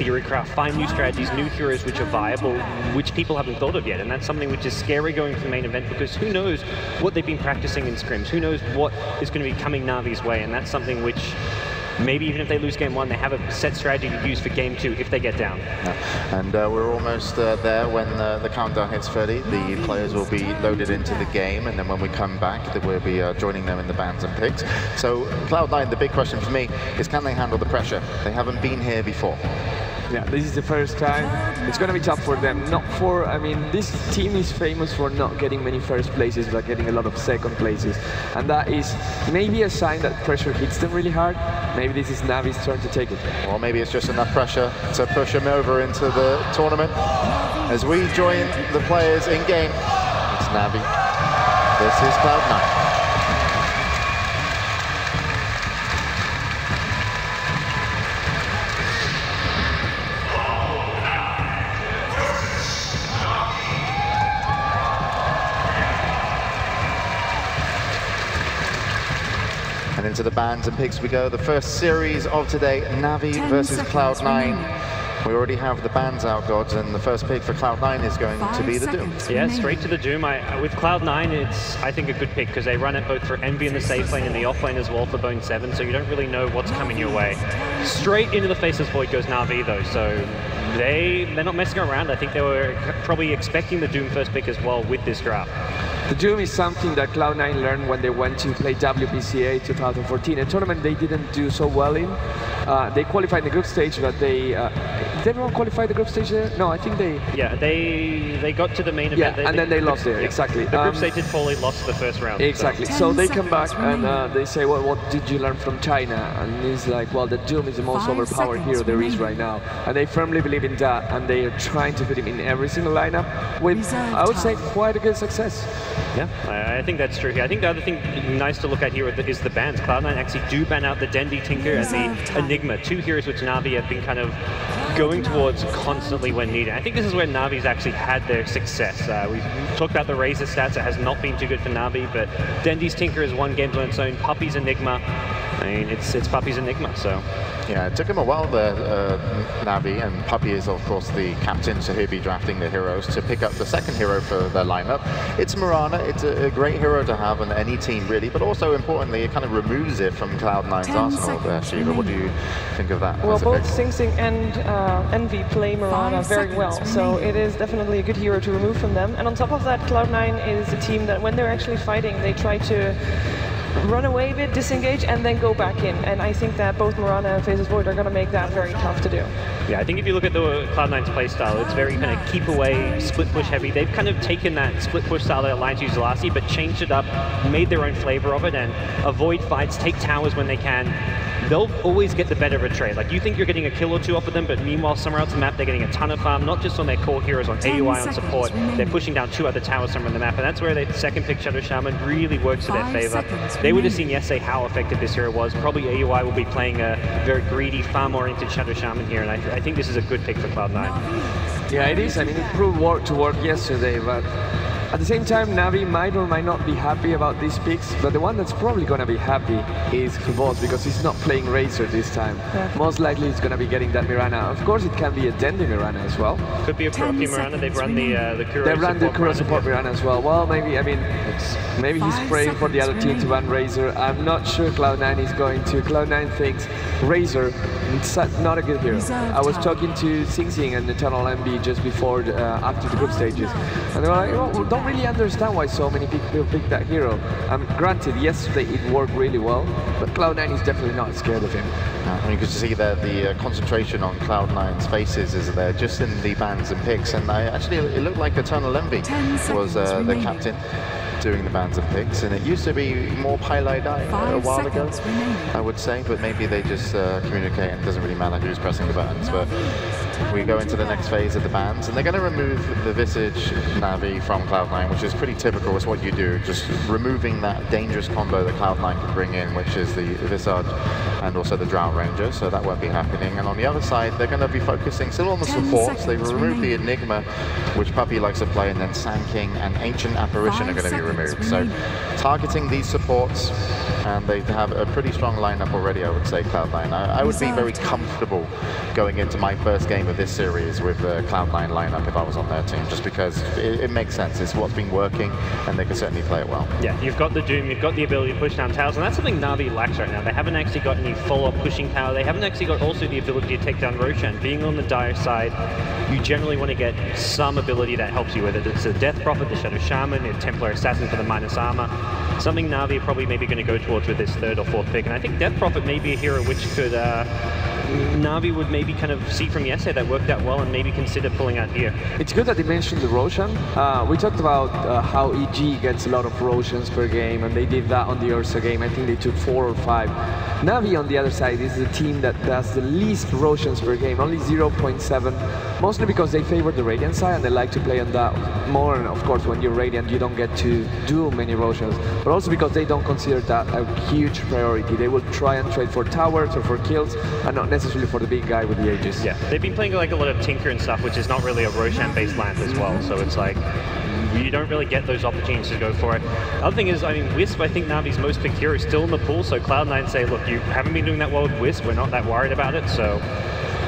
theorycraft, find new strategies, new heroes which are viable, which people haven't thought of yet. And that's something which is scary going to the main event, because who knows what they've been practicing in scrims, who knows what is going to be coming Navi's way, and that's something which maybe even if they lose game 1, they have a set strategy to use for game 2 if they get down. Yeah. And we're almost there when the countdown hits 30. The players will be loaded into the game, and then when we come back, we'll be joining them in the bans and picks. So Cloud9, the big question for me is, can they handle the pressure? They haven't been here before. Yeah, this is the first time. It's going to be tough for them. I mean, this team is famous for not getting many first places, but getting a lot of second places. And that is maybe a sign that pressure hits them really hard. Maybe this is Navi's turn to take it. Or maybe it's just enough pressure to push them over into the tournament. As we join the players in game, it's Navi. This is Cloud9. And into the bans and picks we go. The first series of today, Navi versus Cloud9. We already have the bans out, Gods, and the first pick for Cloud9 is going to be the Doom. Yeah, straight to the Doom. With Cloud9, it's, I think, a good pick, because they run it both for Envy in the safe lane and the off lane as well for Bone 7, so you don't really know what's coming your way. Straight into the Faceless Void goes Navi, though, so they're not messing around. I think they were probably expecting the Doom first pick as well with this draft. The Doom is something that Cloud9 learned when they went to play WBCA 2014, a tournament they didn't do so well in. They qualified in the group stage, but did everyone qualify the group stage there? No, I think they... Yeah, they got to the main event. Yeah, and then they lost there, exactly. The group stage did poorly, lost the first round. Exactly, so they come back and they say, well, what did you learn from China? And he's like, well, the Doom is the most overpowered hero there is right now. And they firmly believe in that, and they are trying to put him in every single lineup with, I would say, quite a good success. Yeah, I think that's true here. I think the other thing nice to look at here is the bans. Cloud9 actually do ban out the Dendi Tinker and the Enigma, two heroes which Navi have been kind of going towards constantly when needed. I think this is where Navi's actually had their success. We've talked about the Razor stats. It has not been too good for Navi, but Dendi's Tinker is one game on its own. Puppy's Enigma, I mean, it's Puppy's Enigma, so... Yeah, it took him a while there, Navi, and Puppy is of course the captain, so he'll be drafting the heroes to pick up the second hero for their lineup. It's Mirana. It's a great hero to have on any team really, but also importantly it kind of removes it from Cloud9's arsenal there. Shiva, what do you think of that? Well, both Sing Sing and Envy play Mirana very well, so it is definitely a good hero to remove from them. And on top of that, Cloud9 is a team that when they're actually fighting, they try to run away a bit, disengage, and then go back in. And I think that both Mirana and Faceless Void are going to make that very tough to do. Yeah, I think if you look at the Cloud9's playstyle, it's very kind of keep away, split push heavy. They've kind of taken that split push style that Alliance used last year, but changed it up, made their own flavor of it, and avoid fights, take towers when they can. They'll always get the better of a trade. Like, you think you're getting a kill or two off of them, but meanwhile, somewhere else on the map, they're getting a ton of farm, not just on their core heroes, on AUI, on support. They're pushing down 2 other towers somewhere on the map, and that's where their second pick, Shadow Shaman, really works to their favor. They would have seen yesterday how effective this hero was. Probably AUI will be playing a very greedy, farm-oriented Shadow Shaman here, and I think this is a good pick for Cloud9. Yeah, it is. I mean, it proved to work yesterday, but at the same time, Navi might or might not be happy about these picks, but the one that's probably going to be happy is Boss, because he's not playing Razor this time. Yeah. Most likely he's going to be getting that Mirana. Of course, it can be a Dendi Mirana as well. Could be a Kuroki Mirana. They've run the Kuro They've run the Kuro support Mirana as well. Well, maybe, I mean, maybe he's praying for the other team to run Razor. I'm not sure Cloud9 is going to. Cloud9 thinks Razor is not a good hero. I was talking to Sing Sing and Eternal MB just before, after the group stages, and they were like, oh, don't really understand why so many people pick that hero. Granted, yesterday it worked really well, but Cloud9 is definitely not scared of him. I mean, you can see that the concentration on Cloud9's faces is there, just in the bans and picks, and actually it looked like Eternal Envy was the captain doing the bans and picks, and it used to be more Pilot a while ago, I would say, but maybe they just communicate and it doesn't really matter who's pressing the buttons. But we go into the next phase of the bans, and they're going to remove the Visage Navi from Cloud9, which is pretty typical. It's what you do, just removing that dangerous combo that Cloud9 can bring in, which is the Visage and also the Drow Ranger, so that won't be happening. And on the other side, they're going to be focusing still on the supports. They've removed the Enigma, which Puppy likes to play, and then Sand King and Ancient Apparition are going to be removed. So targeting these supports, and they have a pretty strong lineup already, I would say, Cloud9. I would be very comfortable going into my first game of this series with the Cloud9 lineup if I was on their team, just because it makes sense. It's what's been working, and they can certainly play it well. Yeah, you've got the Doom, you've got the ability to push down towers, and that's something Na'Vi lacks right now. They haven't actually got any follow-up pushing power. They haven't actually got also the ability to take down Roshan. Being on the Dire side, you generally want to get some ability that helps you with it. It's the Death Prophet, the Shadow Shaman, the Templar Assassin for the minus armor. Something Na'Vi are probably maybe going to go towards with this third or fourth pick, and I think Death Prophet may be a hero which could Na'Vi would maybe kind of see from yesterday that worked out well and maybe consider pulling out here. It's good that they mentioned the Roshan. We talked about how EG gets a lot of Roshans per game, and they did that on the Ursa game. I think they took 4 or 5. Na'Vi on the other side is the team that does the least Roshans per game, only 0.7, mostly because they favor the Radiant side and they like to play on that more. And of course, when you're Radiant, you don't get to do many Roshans, but also because they don't consider that a huge priority. They will try and trade for towers or for kills, and not necessarily for the big guy with the Aegis. Yeah, they've been playing like a lot of Tinker and stuff, which is not really a Roshan-based land as well, so it's like you don't really get those opportunities to go for it. The other thing is, I mean, Wisp, I think Na'Vi's most picked hero is still in the pool, so Cloud9 say, look, you haven't been doing that well with Wisp, we're not that worried about it, so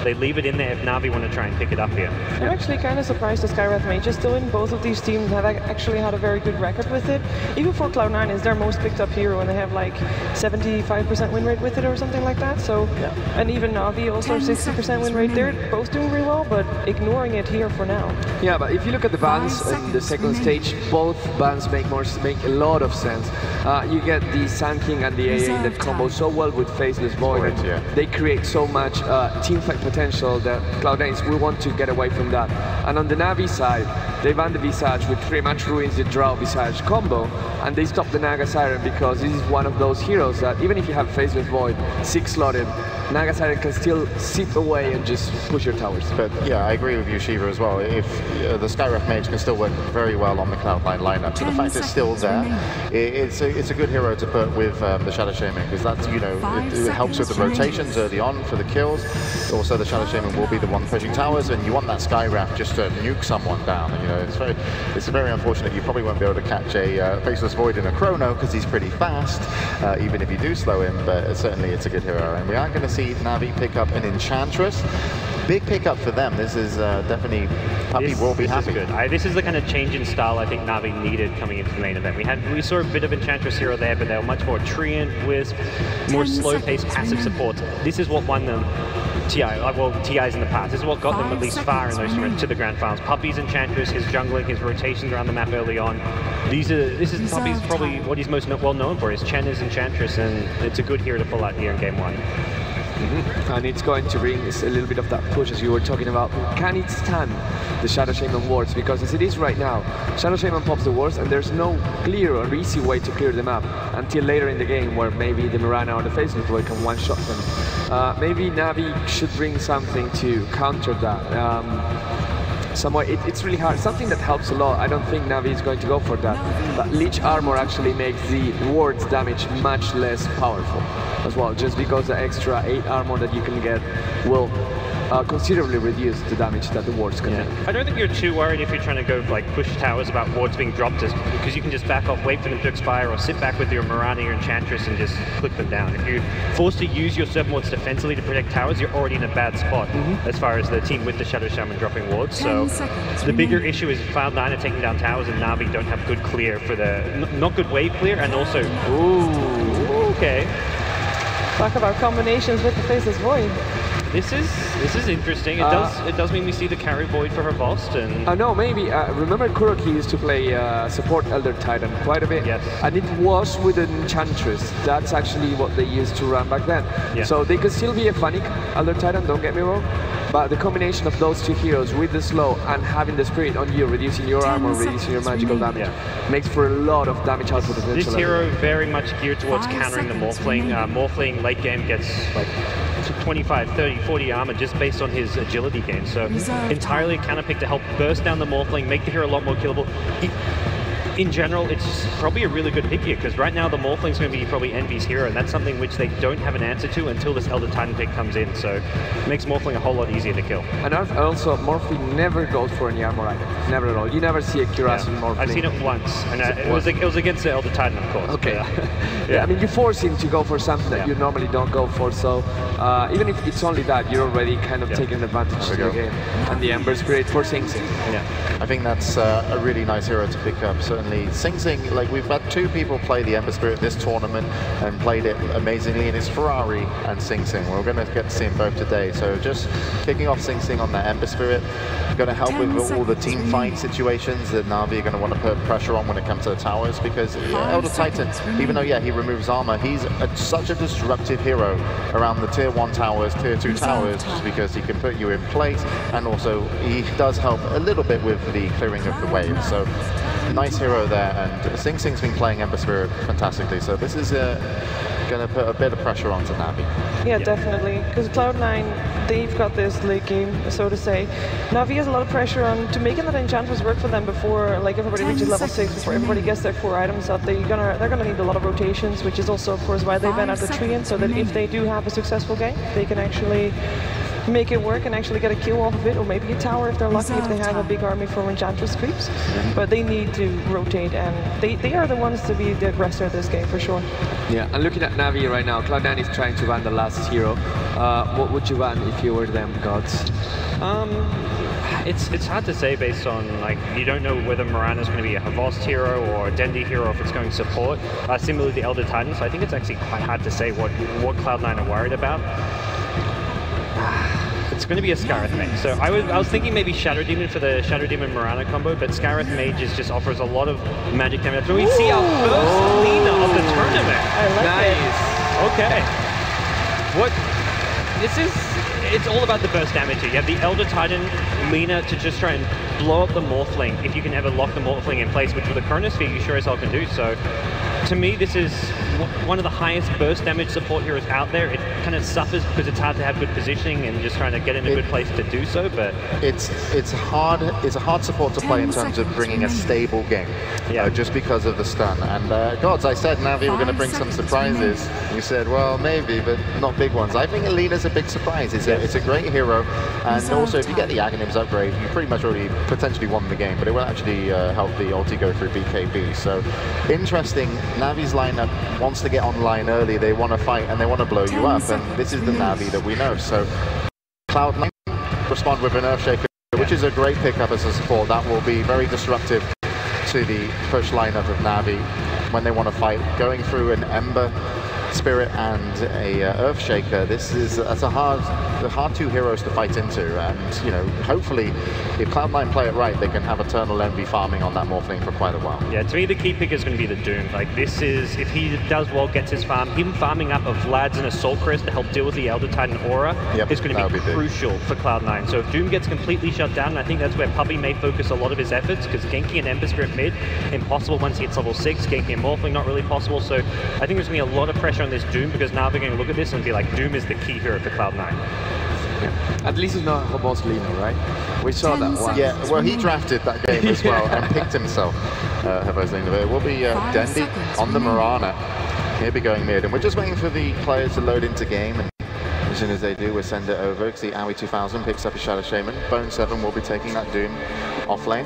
they leave it in there if Na'Vi want to try and pick it up here. I'm actually kind of surprised the Skywrath Mage is still in. Both of these teams have actually had a very good record with it. Even for Cloud9 is their most picked up hero, and they have like 75% win rate with it or something like that. So, and even Na'Vi also 60% win rate. They're both doing really well, but ignoring it here for now. Yeah, but if you look at the bans in the second stage, both bans make a lot of sense. You get the Sand King and the AA that combo so well with Faceless Void, and they create so much team fight potential that Cloud9 will want to get away from that. And on the Na'Vi side, they ban the Visage with pretty much ruins the Drow Visage combo, and they stop the Naga Siren because this is one of those heroes that even if you have Faceless Void 6 slotted, Naga Siren can still sit away and just push your towers. But yeah, I agree with you, Shiva, as well. If the Skywrath Mage can still work very well on the Cloud9 lineup, so the fact it's still there, it's a good hero to put with the Shadow Shaman, because that's, you know, it helps with the rotations early on for the kills. Also, the Shadow Shaman will be the one pushing towers, and you want that Skywrath just to nuke someone down. You know, it's very unfortunate you probably won't be able to catch a Faceless Void in a Chrono because he's pretty fast, even if you do slow him. But certainly, it's a good hero, and we are going to see Na'Vi pick up an Enchantress. Big pickup for them. This is definitely, Puppy will be happy. This is good. This is the kind of change in style I think Na'Vi needed coming into the main event. We saw a bit of Enchantress here or there, but they were much more Treant, Wisp, more slow-paced passive support. This is what won them TIs in the past. This is what got them at least far in those to the grand finals. Puppy's Enchantress, his jungling, his rotations around the map early on. This is Puppy's probably what he's most well known for. Is Chen's Enchantress, and it's a good hero to pull out here in game 1. And it's going to bring a little bit of that push as you were talking about. Can it stand the Shadow Shaman wards? Because as it is right now, Shadow Shaman pops the wards and there's no clear or easy way to clear them up until later in the game, where maybe the Mirana or the Faceless Void can one-shot them. Maybe Na'Vi should bring something to counter that. It's really hard. Something that helps a lot. I don't think Na'Vi is going to go for that. But Leech Armor actually makes the ward's damage much less powerful as well, just because the extra 8 armor that you can get will considerably reduce the damage that the wards can make. I don't think you're too worried if you're trying to go like push towers about wards being dropped, because you can just back off, wait for them to expire, or sit back with your Mirana, your Enchantress, and just click them down. If you're forced to use your 7 wards defensively to protect towers, you're already in a bad spot as far as the team with the Shadow Shaman dropping wards. So the bigger issue is Cloud9 are taking down towers, and Na'Vi don't have good clear for the not good wave clear, and also okay. Talk about combinations with the Faceless Void. This is interesting. It does mean we see the carry Void for Revolt, and no, maybe remember Kuroki used to play support Elder Titan quite a bit, and it was with an Enchantress. That's actually what they used to run back then. So they could still be a funny Elder Titan, don't get me wrong, but the combination of those two heroes with the slow and having the Spirit on you, reducing your armor, reducing your magical damage, makes for a lot of damage output potential. This hero very much geared towards countering the Morphling. Morphling late game gets like 25, 30, 40 armor just based on his agility gain. So entirely a counter pick to help burst down the Morphling, make the hero a lot more killable. In general, it's probably a really good pick here, because right now the Morphling's going to be probably Envy's hero, and that's something which they don't have an answer to until this Elder Titan pick comes in, so it makes Morphling a whole lot easier to kill. And also, Morphling never goes for any armor item. Never at all. You never see a Cuirass in Morphling. I've seen it once, and it was against the Elder Titan, of course. Okay. Yeah, I mean, you force him to go for something that you normally don't go for, so even if it's only that, you're already kind of taking advantage of the game. And the Ember's great for Sing Sing. Yeah, I think that's a really nice hero to pick up. Certainly, Sing Sing, like we've had 2 people play the Ember Spirit this tournament and played it amazingly, and it's Ferrari and Sing Sing. We're going to get to see them both today. So just kicking off Sing Sing on that Ember Spirit, going to help with all the team fight situations that Na'Vi are going to want to put pressure on when it comes to the towers, because Elder Titan, even though he removes armor, he's such a disruptive hero around the tier 1 towers, tier 2 towers, just because he can put you in place, and also he does help a little bit with the clearing of the wave. So nice hero there, and Sing Sing's been playing Ember Spirit fantastically, so this is going to put a bit of pressure onto Na'Vi. Yeah, definitely, because Cloud9, they've got this late game, so to say. Na'Vi has a lot of pressure on to making that Enchantress work for them before, like, everybody reaches level 6, before everybody gets their 4 items up. They're gonna need a lot of rotations, which is also, of course, why they went out the tree in, so that if they do have a successful game, they can actually make it work and actually get a kill off of it, or maybe a tower if they're lucky, if they have a big army from Enchantress creeps. But they need to rotate, and they are the ones to be the aggressor of this game for sure. Yeah, and looking at Na'Vi right now, Cloud9 is trying to ban the last hero. What would you ban if you were them, gods? It's hard to say based on, like, you don't know whether Mirana's going to be a Havost hero or a Dendi hero, if it's going support. Similarly to the Elder Titan, so I think it's actually quite hard to say what Cloud9 are worried about. It's going to be a Scarith Mage. So I was thinking maybe Shadow Demon for the Shadow Demon Mirana combo, but Scarith Mage just offers a lot of magic damage. So we see our first Lina of the tournament. I like it. Okay. It's all about the burst damage here. You have the Elder Titan Lina to just try and blow up the Morphling, if you can ever lock the Morphling in place, which with a Chronosphere you sure as hell can do. So to me, this is one of the highest burst damage support heroes out there. It kind of suffers because it's hard to have good positioning and just trying to get in a good place to do so, but it's a hard support to play in terms of bringing a stable game, just because of the stun. And gods, I said Na'Vi were going to bring some surprises. You said, well, maybe, but not big ones. I think Alina's a big surprise. It's a great hero, and also if you get the Aghanims upgrade, you pretty much already potentially won the game, but it will actually help the ulti go through BKB. So interesting. Na'Vi's lineup wants to get online early. They want to fight and they want to blow you up, and this is the Na'Vi that we know. So Cloud9 respond with an Earthshaker, which is a great pickup as a support. That will be very disruptive to the push lineup of Na'Vi when they want to fight. Going through an Ember Spirit and a Earthshaker, that's a hard 2 heroes to fight into, and you know, hopefully if Cloud9 play it right, they can have Eternal Envy farming on that Morphling for quite a while. Yeah, to me the key pick is going to be the Doom. Like, this is, if he does well, gets his farm, him farming up a Vlad's and a Soul Crest to help deal with the Elder Titan aura is going to be crucial for Cloud9. So if Doom gets completely shut down, I think that's where Puppy may focus a lot of his efforts, because Genki and Ember Spirit mid, impossible once he hits level 6, Genki and Morphling not really possible, so I think there's going to be a lot of pressure on this Doom, because now they're going to look at this and be like, Doom is the key hero for Cloud9. Yeah. At least it's not Havost Lina, right? We saw that one. Yeah, well, he drafted that game as well and picked himself Havost Lina. It will be Dendi on the Mirana. He'll be going mid, and we're just waiting for the players to load into game, and as soon as they do, we'll send it over. See, Aoi 2000 picks up a Shadow Shaman. Bone 7 will be taking that Doom off lane.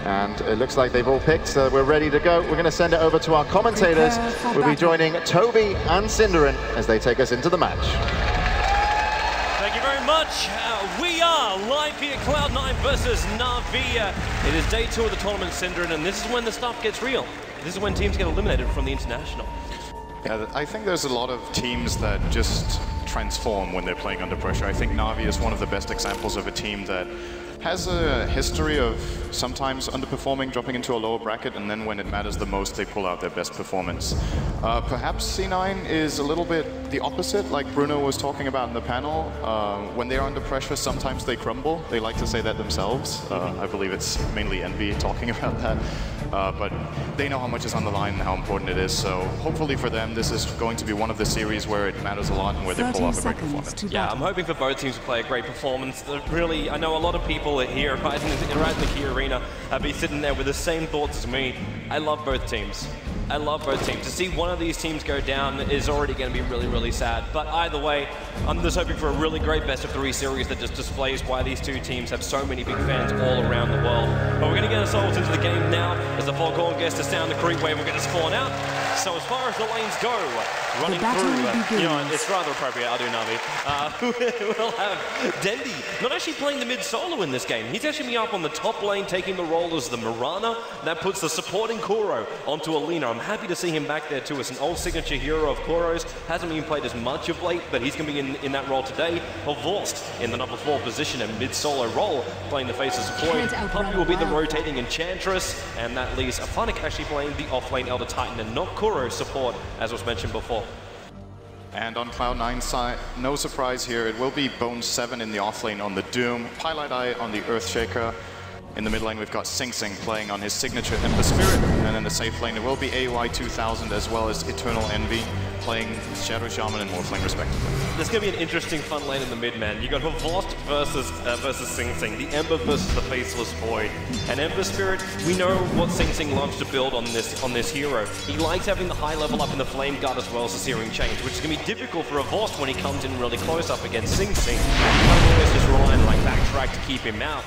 And it looks like they've all picked, so we're ready to go. We're going to send it over to our commentators. We'll be joining Toby and Cinderin as they take us into the match. Thank you very much. We are live here, Cloud9 versus Na'Vi. It is day 2 of the tournament, Cinderin, and this is when the stuff gets real. This is when teams get eliminated from the International. Yeah, I think there's a lot of teams that just transform when they're playing under pressure. I think Na'Vi is one of the best examples of a team that has a history of sometimes underperforming, dropping into a lower bracket, and then when it matters the most, they pull out their best performance. Perhaps C9 is a little bit the opposite, like Bruno was talking about in the panel. When they're under pressure, sometimes they crumble. They like to say that themselves. I believe it's mainly Envy talking about that. But they know how much is on the line and how important it is. So hopefully for them, this is going to be one of the series where it matters a lot and where they pull off a great performance. Yeah, I'm hoping for both teams to play a great performance. Really, I know a lot of people here right in the key arena be sitting there with the same thoughts as me. I love both teams. I love both teams. To see one of these teams go down is already going to be really, really sad. But either way, I'm just hoping for a really great best-of-3 series that just displays why these two teams have so many big fans all around the world. But we're going to get ourselves into the game now as the Foghorn gets to sound the creep wave. We're going to spawn out. So as far as the lanes go, running through, you know, it's rather appropriate, I'll do Na'Vi. We'll have Dendi not actually playing the mid solo in this game. He's actually up on the top lane, taking the role as the Mirana. That puts the supporting Kuro onto Alina. I'm happy to see him back there too. It's an old signature hero of Kuro's. Hasn't been played as much of late, but he's going to be in that role today. Vorst in the number 4 position and mid solo role, playing the face of support. Puppy will be the rotating Enchantress, and that leaves Aphonic actually playing the off-lane Elder Titan and not Kuro's support, as was mentioned before. And on Cloud9's side, no surprise here, it will be Bone 7 in the offlane on the Doom, Pilot Eye on the Earthshaker. In the mid lane, we've got Sing Sing playing on his signature Ember Spirit, and in the safe lane, it will be AY 2000 as well as Eternal Envy playing Shadow Shaman and Morphling respectively. There's going to be an interesting fun lane in the mid, man. You got Vorst versus Sing Sing, the Ember versus the Faceless Void. And Ember Spirit, we know what Sing Sing loves to build on this hero. He likes having the high level up in the Flame Guard as well as the Searing Change, which is going to be difficult for a Vorst when he comes in really close up against Sing Sing. You can't always just rely on like backtrack to keep him out.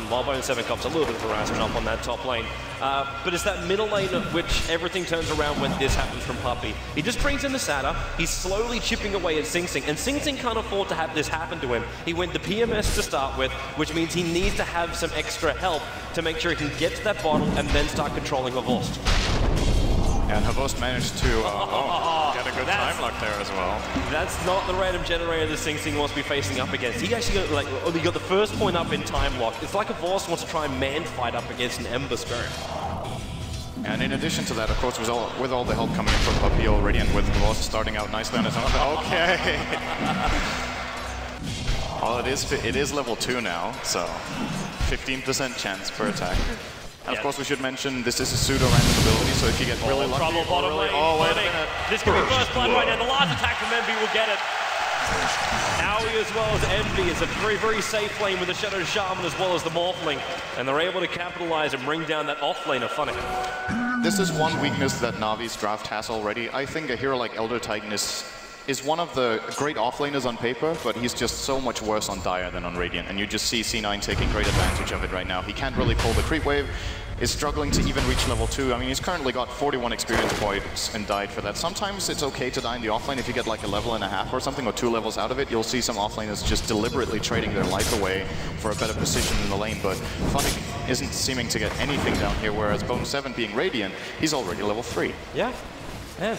While Bone 7 comes a little bit of harassment up on that top lane. But it's that middle lane of which everything turns around when this happens from Puppy. He just brings in the Sada, he's slowly chipping away at Sing Sing, and Sing Sing can't afford to have this happen to him. He went the PMS to start with, which means he needs to have some extra help to make sure he can get to that bottle and then start controlling Vorst. And Havost managed to get a good time lock there as well. That's not the random generator that Sing Sing wants to be facing up against. He actually he got the first point up in time lock. It's like a Vorst wants to try and man fight up against an Ember Spirit. And in addition to that, of course, with all the help coming in from Puppy already, and with Vorst starting out nicely on his own. Okay. Well, it is level 2 now, so 15% chance per attack. And of course, we should mention this is a pseudo-random ability, so if you get really lucky... Trouble bottom lane. Wait a minute. This could be first blood right now. The last attack from Envy will get it. Aoi as well as Envy is a very, very safe lane with the Shadow Shaman as well as the Morphling. And they're able to capitalize and bring down that off-lane of Funnick. This is one weakness that Navi's draft has already. I think a hero like Elder Titan is one of the great offlaners on paper, but he's just so much worse on Dire than on Radiant, and you just see C9 taking great advantage of it right now. He can't really pull the creep wave, is struggling to even reach level 2. I mean, he's currently got 41 experience points and died for that. Sometimes it's okay to die in the offlane if you get like a level and a half or something, or 2 levels out of it. You'll see some offlaners just deliberately trading their life away for a better position in the lane, but Funnick isn't seeming to get anything down here, whereas Bone 7 being Radiant, he's already level 3. Yeah, man.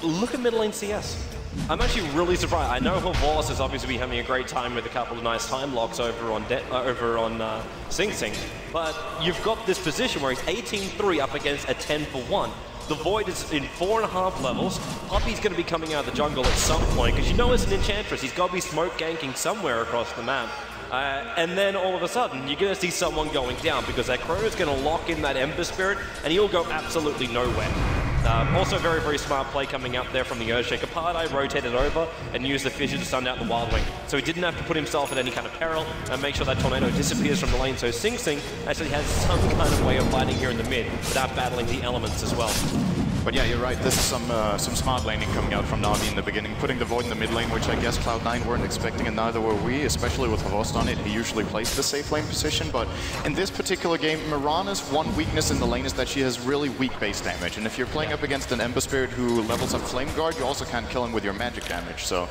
Look at mid lane CS. I'm actually really surprised. I know Vorst has obviously been having a great time with a couple of nice time locks over on Sing Sing, but you've got this position where he's 18-3 up against a 10-for-1. The Void is in 4.5 levels. Puppy's going to be coming out of the jungle at some point, because you know as an Enchantress, he's got to be smoke ganking somewhere across the map. And then all of a sudden, you're going to see someone going down, because that Chrono's going to lock in that Ember Spirit, and he'll go absolutely nowhere. Also very, very smart play coming up there from the Earthshaker. Pilot Eye rotated over and used the Fissure to stun out the Wild Wing. So he didn't have to put himself in any kind of peril and make sure that Tornado disappears from the lane. So Sing Sing actually has some kind of way of fighting here in the mid without battling the elements as well. But yeah, you're right. This is some smart laning coming out from Na'Vi in the beginning, putting the Void in the mid lane, which I guess Cloud9 weren't expecting, and neither were we, especially with Havost on it. He usually plays the safe lane position, but in this particular game, Mirana's one weakness in the lane is that she has really weak base damage, and if you're playing up against an Ember Spirit who levels up Flame Guard, you also can't kill him with your magic damage. So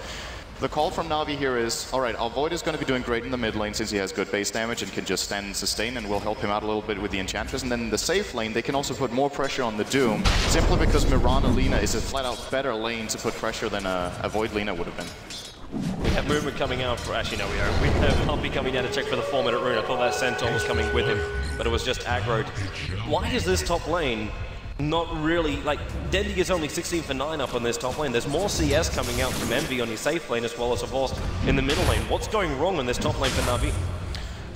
the call from Na'Vi here is, alright, our Void is going to be doing great in the mid lane since he has good base damage and can just stand and sustain, and we'll help him out a little bit with the Enchantress. And then in the safe lane, they can also put more pressure on the Doom, simply because Mirana Lina is a flat-out better lane to put pressure than a Void Lina would have been. We have movement coming out for, actually no, we don't. We have Puppy coming down to check for the 4-minute rune. I thought that Centaur was coming with him, but it was just aggroed. Why is this top lane not really, like, Dendy is only 16 for 9 up on this top lane. There's more CS coming out from Envy on his safe lane as well as Avast in the middle lane. What's going wrong in this top lane for Na'Vi?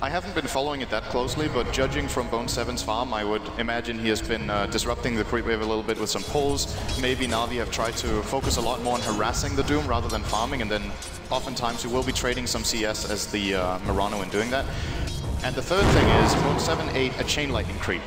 I haven't been following it that closely, but judging from Bone7's farm, I would imagine he has been disrupting the creep wave a little bit with some pulls. Maybe Na'Vi have tried to focus a lot more on harassing the Doom rather than farming, and then oftentimes you will be trading some CS as the Murano in doing that. And the third thing is Bone7 ate a chain lightning creep.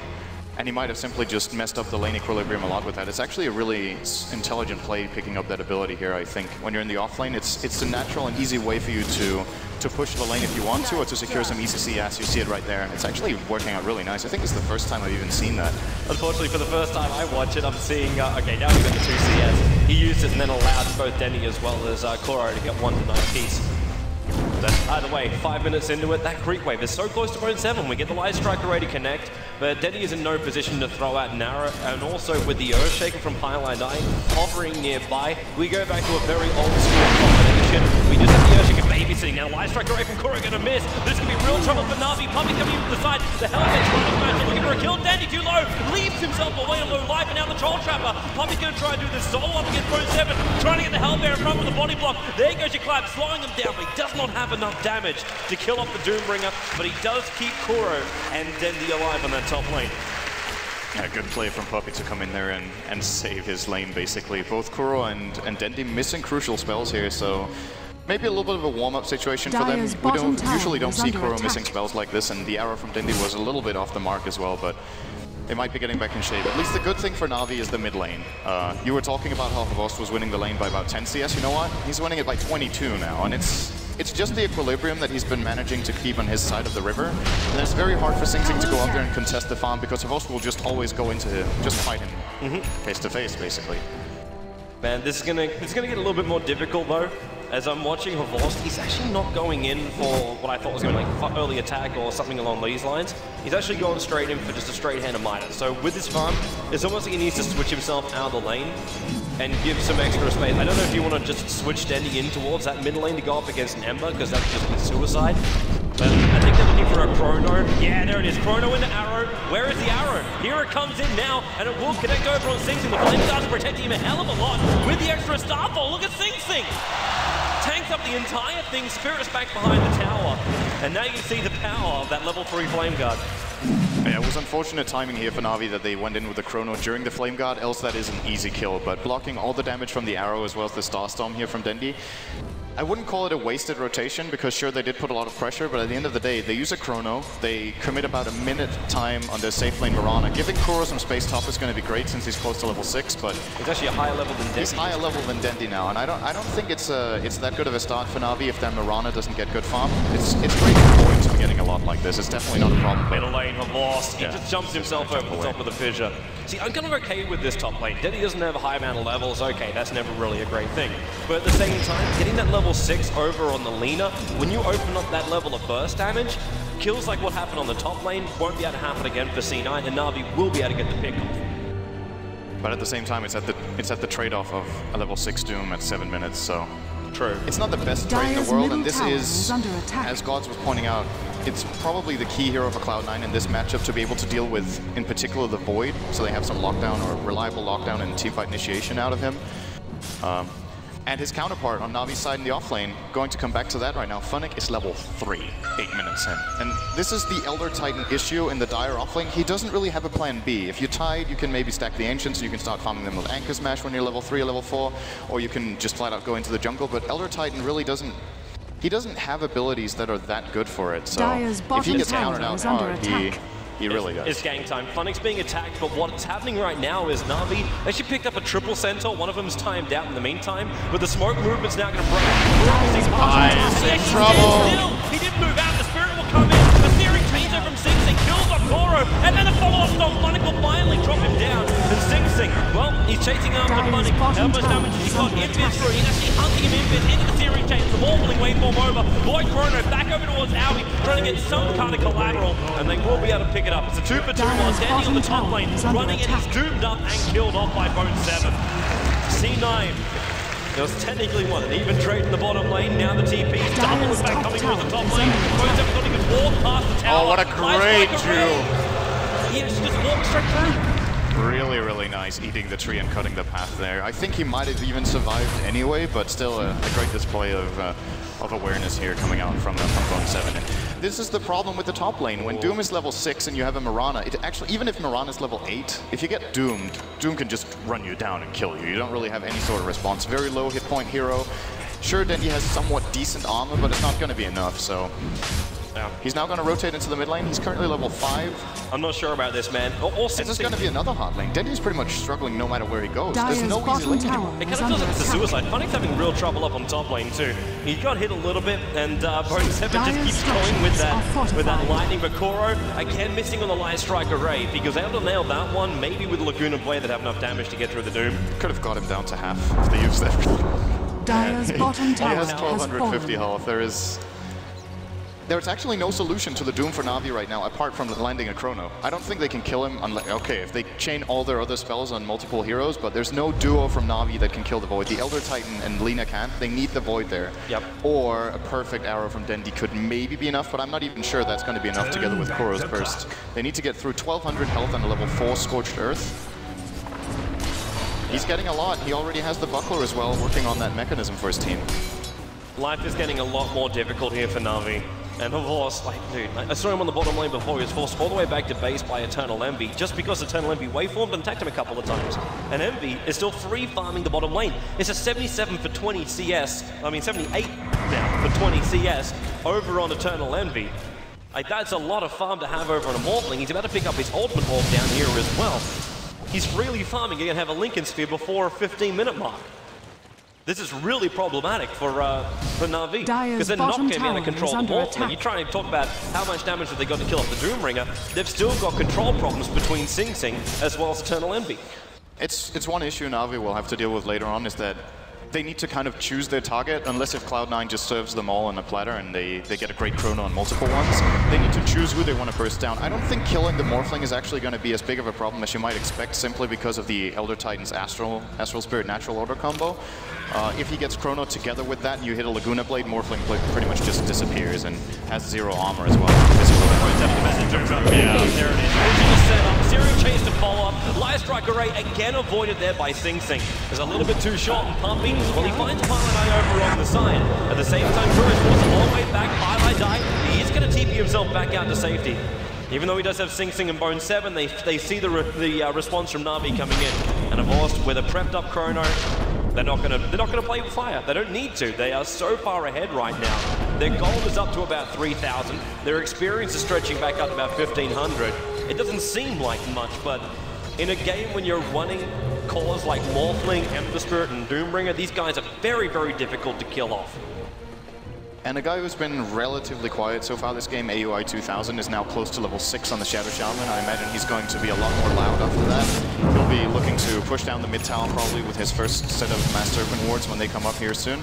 And he might have simply just messed up the lane equilibrium a lot with that. It's actually a really intelligent play picking up that ability here, I think. When you're in the off lane, it's a natural and easy way for you to push the lane if you want to, or to secure some easy CS. You see it right there, and it's actually working out really nice. I think it's the first time I've even seen that. Unfortunately, for the first time I watch it, I'm seeing, okay, now we've got the 2 CS. He used it and then allowed both Denny as well as Koro to get 1 to 9 apiece. But either way, 5 minutes into it, that creep wave is so close to Bone7. We get the Light Strike already connect, but Denny is in no position to throw out an arrow, and also with the Earthshaker from Highline Eye hovering nearby, we go back to a very old school combination. We just have the Earthshaker babysitting. Now Light Strike away from Kuro gonna miss. This could be real trouble for Na'Vi. Puppy coming in from the side. The Hellcade's running smash, looking for a kill. Dandy too low, leaves himself away on low life, and now the Troll Trapper. Puppy's gonna try and do this solo up against Bone7, trying to get the Hellbear in front with the body block. There goes your clap, slowing him down, but he does not have enough damage to kill off the Doombringer, but he does keep Kuro and Dendy alive on that top lane. Yeah, good play from Puppy to come in there and save his lane, basically. Both Kuro and Dendy missing crucial spells here, so maybe a little bit of a warm-up situation for them. We usually don't see Kuro missing spells like this, and the arrow from Dendy was a little bit off the mark as well, but they might be getting back in shape. At least the good thing for Na'Vi is the mid lane. You were talking about how Avast was winning the lane by about 10 CS. You know what? He's winning it by 22 now, and it's just the equilibrium that he's been managing to keep on his side of the river. And it's very hard for Sing Sing to go out there and contest the farm, because Avast will just always go into just fight him face to face, basically. Man, this is gonna get a little bit more difficult though. As I'm watching Avast, he's actually not going in for what I thought was going to be like early attack or something along these lines. He's actually going straight in for just a straight hand of Midas. So with this farm, it's almost like he needs to switch himself out of the lane and give some extra space. I don't know if you want to just switch Dendy in towards that mid lane to go up against an Ember, because that's just be suicide. But I think they're looking for a Chrono. Yeah, there it is. Chrono into Arrow. Where is the Arrow? Here it comes in now, and it will connect over on Sing Sing. The Flame Guards are protecting him a hell of a lot with the extra Starfall. Look at Sing Sing. Tanks up the entire thing, Spirit's back behind the tower, and now you can see the power of that level 3 Flame Guard. Yeah, it was unfortunate timing here for Na'Vi that they went in with the Chrono during the Flame Guard, else that is an easy kill, but blocking all the damage from the arrow as well as the Starstorm here from Dendy. I wouldn't call it a wasted rotation, because sure, they did put a lot of pressure, but at the end of the day, they use a Chrono, they commit about a minute time on their safe lane Mirana. Giving Kuro some space top is going to be great since he's close to level 6, but he's actually a higher level than Dendy. He's higher level than Dendy now, and I don't think it's that good of a start for Na'Vi if their Mirana doesn't get good farm. It's great for Void to be getting a lot like this. It's definitely not a problem. Middle lane for Lost. He just jumps himself over the top of the fissure. See, I'm kind of okay with this top lane. Dendy doesn't have a high amount of levels. Okay, that's never really a great thing. But at the same time, getting that level 6 over on the Lina, when you open up that level of burst damage, kills like what happened on the top lane won't be able to happen again for C9, and Na'Vi will be able to get the pick off. But at the same time, it's at the trade-off of a level 6 Doom at 7 minutes, so true. It's not the best trade in the world, and this is, as Gods was pointing out, it's probably the key hero for Cloud9 in this matchup to be able to deal with, in particular, the Void, so they have some lockdown or reliable lockdown and teamfight initiation out of him. And his counterpart on Na'Vi's side in the offlane, going to come back to that right now, Funnick is level 3, 8 minutes in. And this is the Elder Titan issue in the Dire offlane. He doesn't really have a plan B. If you're tied, you can maybe stack the Ancients, and you can start farming them with Anchor Smash when you're level 3 or level 4, or you can just flat out go into the jungle, but Elder Titan really doesn't have abilities that are that good for it, so if he gets countered out hard, he really does. It's gang time. Funnick's being attacked, but what's happening right now is Na'Vi actually picked up a triple centaur. One of them's timed out in the meantime, but the smoke movement's now going to break. He's in trouble. He didn't move out. The Spirit will come in. The Searing Taser from Sing Sing kills off Koro, and then a follow-up stop. Funnick will finally drop him down. And Sing Sing, well, he's chasing after Funnick. How much damage has he got? Invis through. He's actually hunting him into the Searing Taser. The ball pulling waveform over. Void Chrono back over towards Aoi, trying to get some kind of collateral, and they will be able to pick it up. It's a 2 for 2 while Dandy on the top lane, running it. He's doomed up and killed off by Bone7. C9. There was technically an even trade in the bottom lane. Now the TP's double is back coming towards the top lane. Bone7 thought he could walk past the tower. Oh, what a great duel. He actually just walked straight through. Really, really nice, eating the tree and cutting the path there. I think he might have even survived anyway, but still a great display of awareness here coming out from Bone 7. And this is the problem with the top lane. When Doom is level 6 and you have a Mirana, it actually, even if Mirana is level 8, if you get doomed, Doom can just run you down and kill you. You don't really have any sort of response. Very low hit point hero. Sure, Dendy has somewhat decent armor, but it's not going to be enough, so... Yeah. He's now going to rotate into the mid lane. He's currently level 5. I'm not sure about this, man. This is going to be another hard lane. Dendy's pretty much struggling no matter where he goes. There's no easy lane anymore. It kind of feels like it's a suicide. Funny's having real trouble up on top lane too. He got hit a little bit, and Bone 7 just keeps going with that lightning. But Koro, again, missing on the Light Strike Array. If he goes able to nail that one, maybe with Laguna Blade that have enough damage to get through the Doom. Could have got him down to half if they used everything. Dire's bottom tower he has 1250 health. There's actually no solution to the Doom for Na'Vi right now, apart from landing a Chrono. I don't think they can kill him unless, okay, if they chain all their other spells on multiple heroes, but there's no duo from Na'Vi that can kill the Void. The Elder Titan and Lina can't. They need the Void there. Yep. Or a perfect arrow from Dendy could maybe be enough, but I'm not even sure that's going to be enough together with Koro's burst. They need to get through 1200 health on a level 4 Scorched Earth. He's getting a lot. He already has the Buckler as well, working on that mechanism for his team. Life is getting a lot more difficult here for Na'Vi. And of course, like, dude, I saw him on the bottom lane before. He was forced all the way back to base by Eternal Envy, just because Eternal Envy waveformed and attacked him a couple of times. And Envy is still free farming the bottom lane. It's a 77 for 20 CS, I mean 78 now for 20 CS over on Eternal Envy. Like, that's a lot of farm to have over on a Morphling. He's about to pick up his ultimate orb down here as well. He's freely farming, he's gonna have a Lincoln Sphere before a 15-minute mark. This is really problematic for Na'Vi, because they're not going to be able to control the Morphling. You try and talk about how much damage have they got to kill off the Doombringer, they've still got control problems between Sing Sing as well as Eternal Envy. It's one issue Na'Vi will have to deal with later on, is that they need to kind of choose their target, unless if Cloud9 just serves them all on a platter and they get a great Chrono on multiple ones. They need to choose who they want to burst down. I don't think killing the Morphling is actually going to be as big of a problem as you might expect, simply because of the Elder Titan's Astral Spirit Natural Order combo. If he gets Chrono together with that and you hit a Laguna Blade, Morphling pretty much just disappears and has 0 armor as well. Yeah, there it is. Set up, Zero chase to follow up. Light Strike Array again avoided there by Sing Sing. Is a little bit too short and pumpy. Well, he finds Pilot over on the side. At the same time, Cruz was a long way back. Pilot died. He is going to TP himself back out to safety. Even though he does have Sing Sing and Bone 7, they see the response from Na'Vi coming in. And of course, with a prepped up Chrono, they're not gonna play with fire. They don't need to. They are so far ahead right now. Their gold is up to about 3,000. Their experience is stretching back up to about 1,500. It doesn't seem like much, but in a game when you're running cores like Morphling, Ember Spirit, and Doombringer, these guys are very, very difficult to kill off. And a guy who's been relatively quiet so far this game, AUI 2000, is now close to level 6 on the Shadow Shaman. I imagine he's going to be a lot more loud after that. He'll be looking to push down the mid tower probably with his first set of Mass Serpent wards when they come up here soon.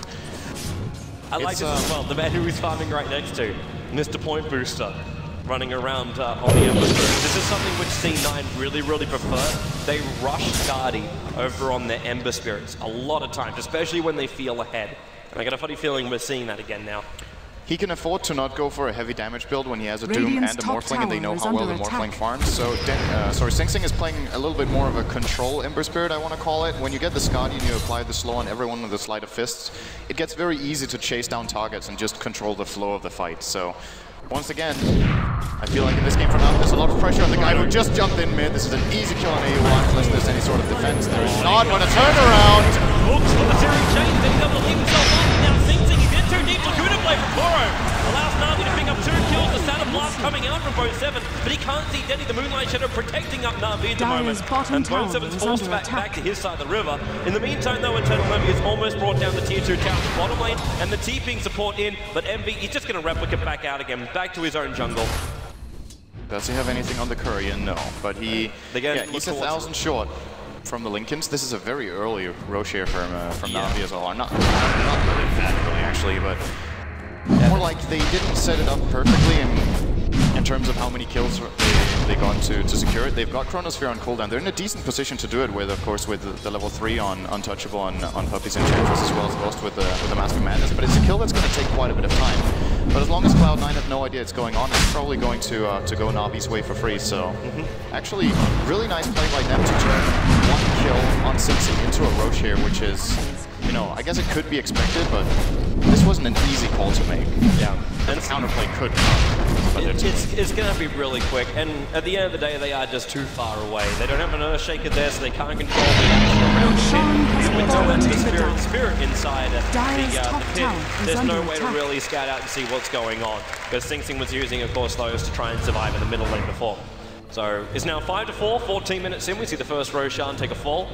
I like this as well, the man who he's farming right next to, Mr. Point Booster, running around on the Ember Spirit. This is something which C9 really, really prefer. They rush Guardy over on their Ember Spirits a lot of times, especially when they feel ahead. And I got a funny feeling we're seeing that again now. He can afford to not go for a heavy damage build when he has a Doom and a Morphling, and they know how well the Morphling farms. So Sing Sing is playing a little bit more of a control Ember Spirit, I want to call it. When you get the Skadi and you apply the slow on everyone with a Sleight of Fists, it gets very easy to chase down targets and just control the flow of the fight. So once again, I feel like in this game for now, there's a lot of pressure on the guy who just jumped in mid. This is an easy kill on AU1 unless there's any sort of defense. There is not going to turn around. Looks for the series change, then he's able to leave himself up. Now Sing Sing, he did too deep. Laguna Blade from Koro allows Na'Vi to pick up 2 kills. The Saturn Blast coming out from Bone 7, but he can't see Denny, the Moonlight Shadow, protecting up Na'Vi at the moment. And Bone 7's forced back to his side of the river. In the meantime, though, Eternal Envy has almost brought down the tier 2 tower to bottom lane, and the TPing support in, but Envy, he's just going to replicate back out again, back to his own jungle. Does he have anything on the courier? No, but he's 1,000 short from the Lincolns. This is a very early Roshan from Na'Vi as well. Not really that early actually, but more like they didn't set it up perfectly in terms of how many kills they got to secure it. They've got Chronosphere on cooldown. They're in a decent position to do it with, of course, with the level 3 on Untouchable on Puppy's Enchantress, as well as Ghost with the Mask of Madness, but it's a kill that's going to take quite a bit of time. But as long as Cloud9 have no idea it's going on, it's probably going to go Navi's way for free. So actually, really nice play by them to turn one kill on Sing into a Roche here, which is, you know, I guess it could be expected, but this wasn't an easy call to make. Yeah, and the counterplay could come. It's going to be really quick, and at the end of the day, they are just too far away. They don't have an Earth Shaker there, so they can't control the action around the pit. With no spirit inside the pit, there's no way to really scout out and see what's going on, because Sing was using, of course, those to try and survive in the middle lane before. So it's now 5-4, 14 minutes in. We see the first Roshan take a fall.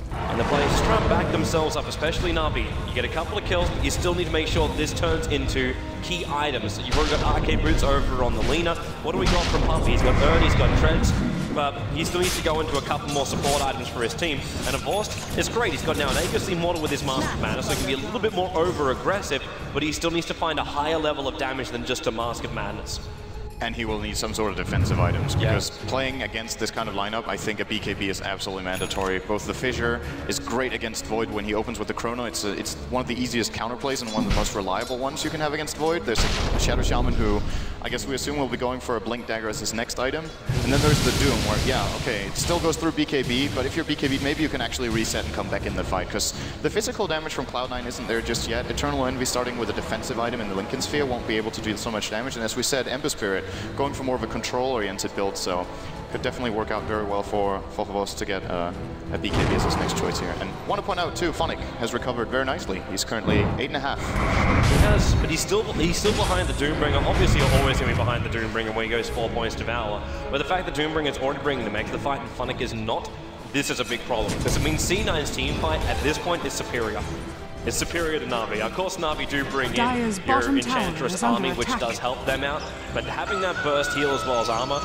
And the players just try and back themselves up, especially Na'Vi. You get a couple of kills, but you still need to make sure this turns into key items. You've already got arcade boots over on the Lina. What do we got from Puppy? He's got Erd, he's got Treads, but he still needs to go into a couple more support items for his team. And of course, it's great. He's got now an Aegis model with his Mask of Madness, so he can be a little bit more over-aggressive, but he still needs to find a higher level of damage than just a Mask of Madness. And he will need some sort of defensive items, because playing against this kind of lineup, I think a BKB is absolutely mandatory. Both the Fissure is great against Void when he opens with the Chrono. It's one of the easiest counterplays and one of the most reliable ones you can have against Void. There's a Shadow Shaman who, I guess we assume will be going for a Blink Dagger as his next item. And then there's the Doom where, it still goes through BKB, but if you're BKB, maybe you can actually reset and come back in the fight, because the physical damage from Cloud9 isn't there just yet. Eternal Envy starting with a defensive item in the Lincoln Sphere won't be able to do so much damage. And as we said, Ember Spirit going for more of a control-oriented build, so could definitely work out very well for Vos to get a BKB as his next choice here. And want to point out too, Phonic has recovered very nicely. He's currently 8.5. He has, but he's still behind the Doombringer. Obviously, you're always going to be behind the Doombringer when he goes 4 points to Valor. But the fact that Doombringer is already bringing the mech to the fight and Phonic is not, this is a big problem, because it means C9's team fight at this point is superior. It's superior to Na'Vi. Of course, Na'Vi do bring in your Enchantress army, which does help them out, but having that burst heal as well as armor,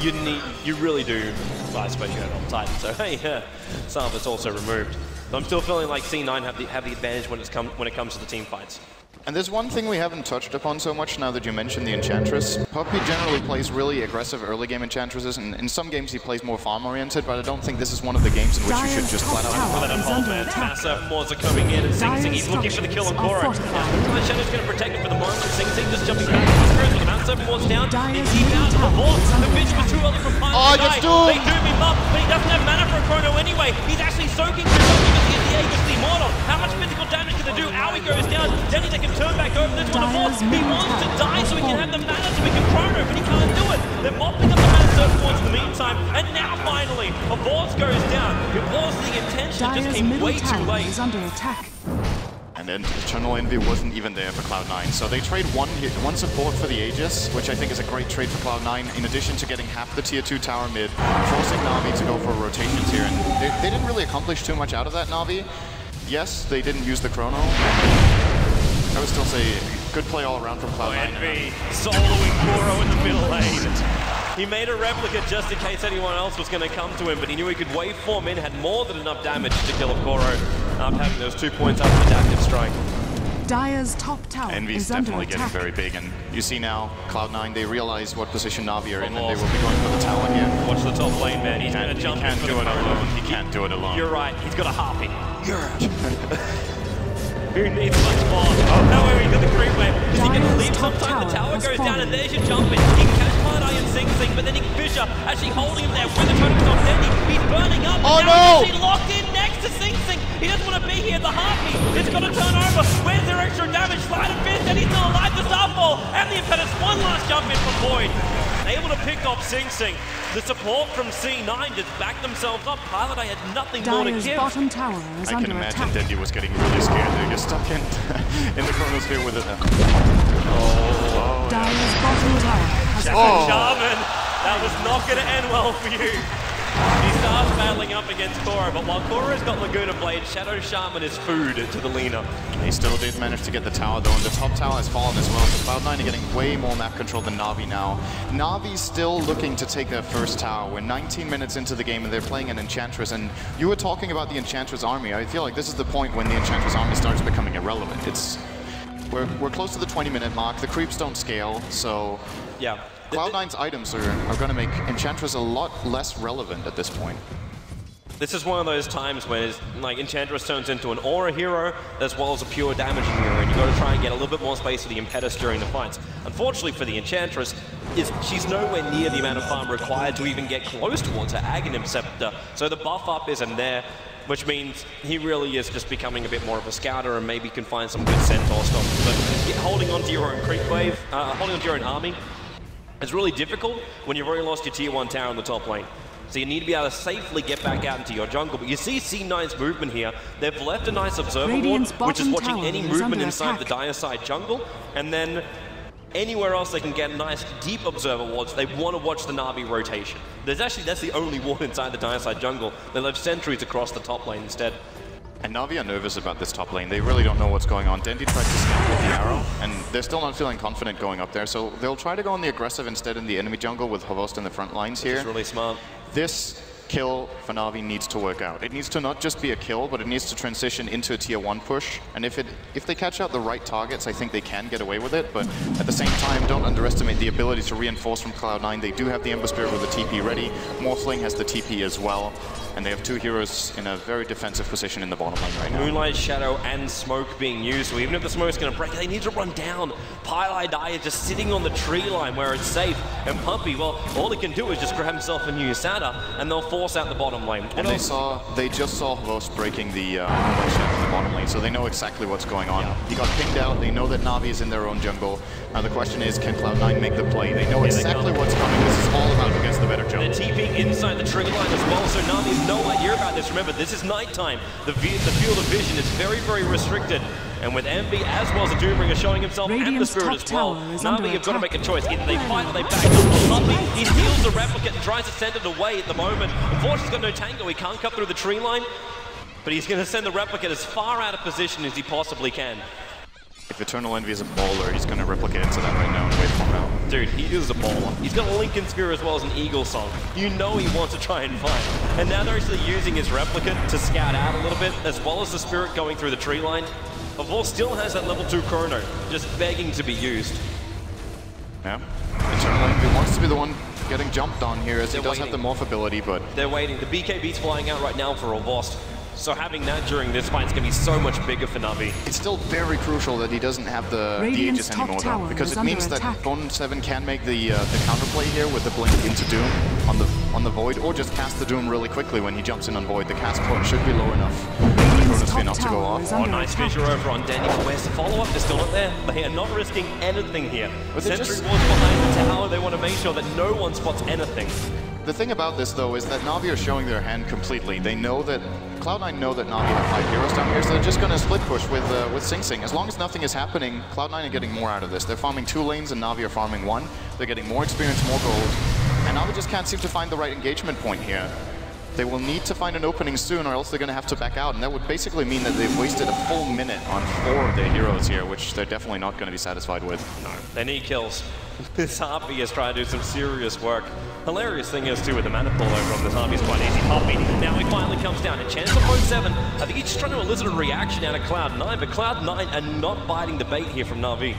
you really do. Well, I suppose you have it on Titan, so hey, some of it's also removed. But I'm still feeling like C9 have the advantage when it comes to the team fights. And there's one thing we haven't touched upon so much now that you mentioned the Enchantress. Puppy generally plays really aggressive early game Enchantresses, and in some games he plays more farm-oriented, but I don't think this is one of the games in which you should just flat out let him hold, man. Massive Moors are coming in, and Sing he's looking for the kill on Koro. Shadow's going to protect him for the moment, Sing just jumping back to his cruise, and Massive Moors down, they keep out of the ball. The bitch was too early from Pine to die. They doom him up, but he doesn't have mana for a Chrono anyway. He's actually soaking through something because he has the Aegis model. How much physical damage can they do? Aoi goes down, Denny they can turn back over this one of Force. He wants to die so he can have the mana so he can Chrono, but he can't do it. They're mopping up the mana surf force in the meantime, and now finally, a Force goes down. It was the intention, it just came way too late. Is under attack. And then Eternal Envy wasn't even there for Cloud9, so they trade one support for the Aegis, which I think is a great trade for Cloud9, in addition to getting half the tier 2 tower mid, forcing Na'Vi to go for rotations here, and they didn't really accomplish too much out of that, Na'Vi. Yes, they didn't use the Chrono. I would still say good play all around from Cloud9. Envy soloing Koro in the middle lane. He made a replica just in case anyone else was going to come to him, but he knew he could waveform in, had more than enough damage to kill Koro after having those 2 points out of adaptive strike. Dire's top tower Envy's definitely getting very big, and you see now Cloud9, they realize what position Na'Vi are in, and they will be going for the tower here. Watch the top lane, man. He's going to jump in. He can't do it alone. He can't do it alone. You're right. He's got a harpy. Who needs much more? Oh, no, he's got the creep wave. Is he going to leave sometime? The tower goes down, and there's your jump in. He can catch Cloud9 and Sing, but then Fissure actually holding him there when the totem's on Denny. He's burning up, and now he's actually locked in next to Sing. He doesn't want to be here. The harpy, it's got to turn over. Where's their extra damage? Slide of fist, and he's still alive. The Starfall, and the Impedance. One last jump in from Void. Able to pick off Sing. The support from C9 just backed themselves up. Paladin had nothing more to give. Bottom tower is I can imagine Dendy was getting really scared there. You're stuck in the Chronosphere with it now. Dire's bottom tower has Shaman, that was not going to end well for you. He starts battling up against Koro, but while Koro's got Laguna Blade, Shadow Shaman is food to the Lina. They still did manage to get the tower though, and the top tower has fallen as well, so Cloud9 are getting way more map control than Na'Vi now. Na'Vi's still looking to take their first tower. We're 19 minutes into the game and they're playing an Enchantress, and you were talking about the Enchantress army. I feel like this is the point when the Enchantress army starts becoming irrelevant. We're close to the 20-minute mark, the creeps don't scale, so yeah. Cloud9's items are going to make Enchantress a lot less relevant at this point. This is one of those times when like Enchantress turns into an aura hero as well as a pure damaging hero, and you got to try and get a little bit more space for the Impetus during the fights. Unfortunately for the Enchantress, she's nowhere near the amount of farm required to even get close towards her Aghanim Scepter, so the buff up isn't there, which means he really is just becoming a bit more of a scouter and maybe can find some good Centaur stuff. But holding onto your own creep wave, holding onto your own army, is really difficult when you've already lost your tier 1 tower in the top lane. So you need to be able to safely get back out into your jungle. But you see C9's movement here. They've left a nice observer ward, which is watching any movement inside the Dire side jungle. And then anywhere else they can get nice deep observer wards, they want to watch the Na'Vi rotation. That's the only ward inside the Dire side jungle. They left sentries across the top lane instead. And Na'Vi are nervous about this top lane. They really don't know what's going on. Dendi tried to scout with the arrow, and they're still not feeling confident going up there. So they'll try to go on the aggressive instead in the enemy jungle with Havost in the front lines here. It's really smart. This kill for Na'Vi needs to work out. It needs to not just be a kill, but it needs to transition into a tier 1 push. And if they catch out the right targets, I think they can get away with it. But at the same time, don't underestimate the ability to reinforce from Cloud9. They do have the Ember Spirit with the TP ready. Morphling has the TP as well. And they have 2 heroes in a very defensive position in the bottom lane right now. Moonlight, Shadow, and Smoke being used, so even if the Smoke's going to break, they need to run down. Pylai is just sitting on the tree line where it's safe, and Puppy, well, all he can do is just grab himself a new Sata, and they'll force out the bottom lane. And they just saw Havost breaking the Moonlight Shadow in the bottom lane, so they know exactly what's going on. Yeah. He got pinged out, they know that Na'Vi is in their own jungle. Now the question is, can Cloud9 make the play? They know exactly what's coming. This is all about who gets the better jump. They're TPing inside the tree line as well, so Na'Vi have no idea about this. Remember, this is nighttime. The field of vision is very, very restricted. And with Envy as well as the Doombringer showing himself and the Spirit as well, Na'Vi have got to make a choice. Either they fight or they back up. Puppy, he heals the Replicant and tries to send it away at the moment. Unfortunately, he's got no tango. He can't cut through the tree line. But he's going to send the Replicant as far out of position as he possibly can. If Eternal Envy is a bowler, he's going to replicate into that right now and wait for him out. Dude, he is a bowler. He's got a Lincoln Spear as well as an Eagle Song. You know he wants to try and fight. And now they're actually using his Replicant to scout out a little bit, as well as the Spirit going through the tree line. Evolve still has that level 2 Chrono, just begging to be used. Yeah. Eternal Envy wants to be the one getting jumped on here, as he does have the morph ability, but... They're waiting. The BKB's flying out right now for Evolve. So having that during this fight is going to be so much bigger for Na'Vi. It's still very crucial that he doesn't have the Aegis anymore, though, because it means that Bone 7 can make the counterplay here with the blink into Doom on the Void, or just cast the Doom really quickly when he jumps in on Void. The cast point should be low enough for the Chronosphere not to go off. Oh, nice visual over on Dendi, but where's the follow-up? They're still not there. They are not risking anything here. Sentry Ward's behind the tower. They want to make sure that no one spots anything. The thing about this, though, is that Na'Vi are showing their hand completely. They know that Cloud9 know that Na'Vi have 5 heroes down here, so they're just going to split push with Sing Sing. As long as nothing is happening, Cloud9 are getting more out of this. They're farming 2 lanes and Na'Vi are farming 1. They're getting more experience, more gold, and Na'Vi just can't seem to find the right engagement point here. They will need to find an opening soon, or else they're going to have to back out, and that would basically mean that they've wasted a full minute on 4 of their heroes here, which they're definitely not going to be satisfied with. No, they need kills. This Harpy is trying to do some serious work. Hilarious thing is, too, with the mana pull over on this Harpy is quite easy. Harpy now he finally comes down. A chance for Bone 7. I think he's just trying to elicit a reaction out of Cloud9, but Cloud9 are not biting the bait here from Na'Vi.